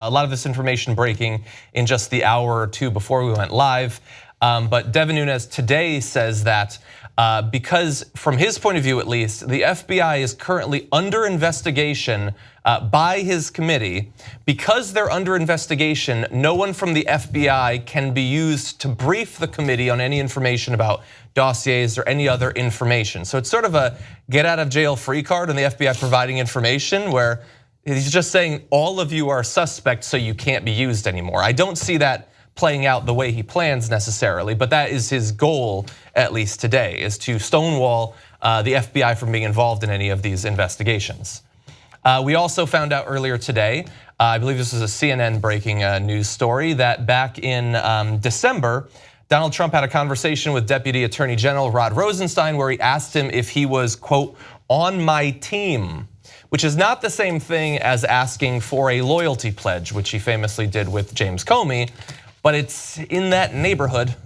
A lot of this information breaking in just the hour or two before we went live. But Devin Nunes today says that because from his point of view at least, the FBI is currently under investigation by his committee. Because they're under investigation, no one from the FBI can be used to brief the committee on any information about dossiers or any other information. So it's sort of a get out of jail free card on the FBI providing information where he's just saying all of you are suspects so you can't be used anymore. I don't see that playing out the way he plans necessarily, but that is his goal, at least today, is to stonewall the FBI from being involved in any of these investigations. We also found out earlier today, I believe this is a CNN breaking news story, that back in December, Donald Trump had a conversation with Deputy Attorney General Rod Rosenstein where he asked him if he was, quote, on my team, which is not the same thing as asking for a loyalty pledge, which he famously did with James Comey, but it's in that neighborhood.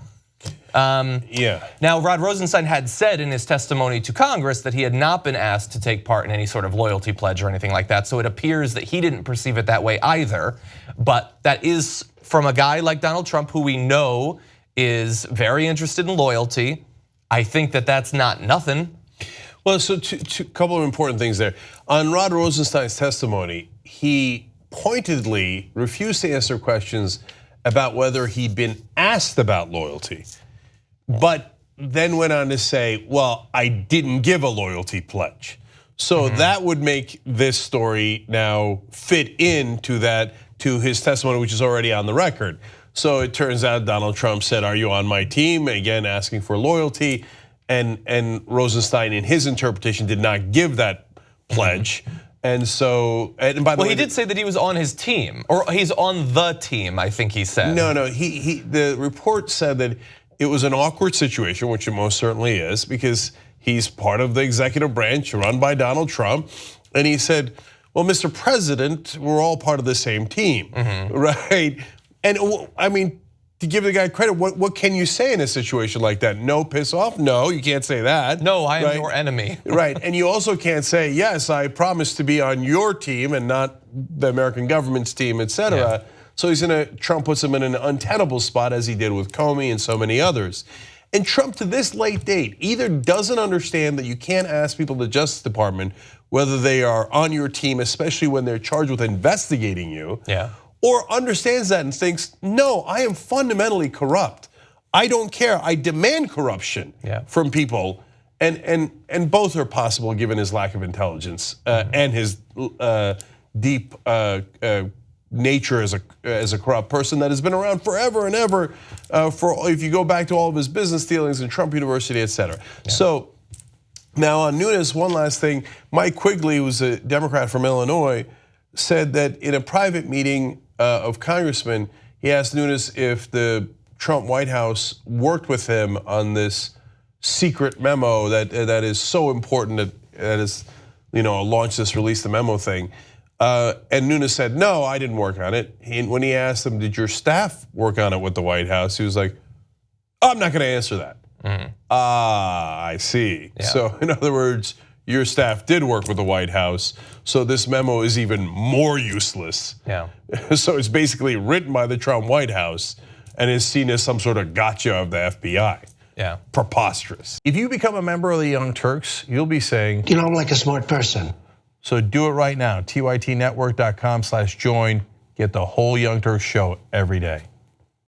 Now, Rod Rosenstein had said in his testimony to Congress that he had not been asked to take part in any sort of loyalty pledge or anything like that, so it appears that he didn't perceive it that way either. But that is from a guy like Donald Trump, who we know is very interested in loyalty. I think that that's not nothing. Well, so a couple of important things there. On Rod Rosenstein's testimony, he pointedly refused to answer questions about whether he'd been asked about loyalty, but then went on to say, well, I didn't give a loyalty pledge. So that would make this story now fit into that, to his testimony, which is already on the record. So it turns out Donald Trump said, are you on my team? Again, asking for loyalty. And Rosenstein, in his interpretation, did not give that pledge. And so, and by the way, he did say that he was on his team, or he's on the team, I think he said. No, the report said that it was an awkward situation, which it most certainly is, because he's part of the executive branch run by Donald Trump. And he said, well, Mr. President, we're all part of the same team, right? And I mean, to give the guy credit, what can you say in a situation like that? No, piss off? No, you can't say that. No, I am your enemy. Right, and you also can't say, yes, I promise to be on your team and not the American government's team, et cetera. Yeah. So Trump puts him in an untenable spot, as he did with Comey and so many others. And Trump, to this late date, either doesn't understand that you can't ask people in the Justice Department whether they are on your team, especially when they're charged with investigating you. Yeah. Or understands that and thinks, no, I am fundamentally corrupt. I don't care. I demand corruption from people, and both are possible given his lack of intelligence and his deep nature as a corrupt person that has been around forever and ever. If you go back to all of his business dealings in Trump University, et cetera. Yeah. So now on Nunes, one last thing. Mike Quigley, who's a Democrat from Illinois, said that in a private meeting of congressmen, he asked Nunes if the Trump White House worked with him on this secret memo that is so important that is, launched this release the memo thing. And Nunes said, no, I didn't work on it. When he asked him, did your staff work on it with the White House? He was like, oh, I'm not going to answer that. I see. Yeah. So in other words, your staff did work with the White House, so this memo is even more useless. Yeah. So it's basically written by the Trump White House and is seen as some sort of gotcha of the FBI. Yeah. Preposterous. If you become a member of the Young Turks, you'll be saying, I'm like a smart person. So do it right now, tytnetwork.com/join. Get the whole Young Turks show every day.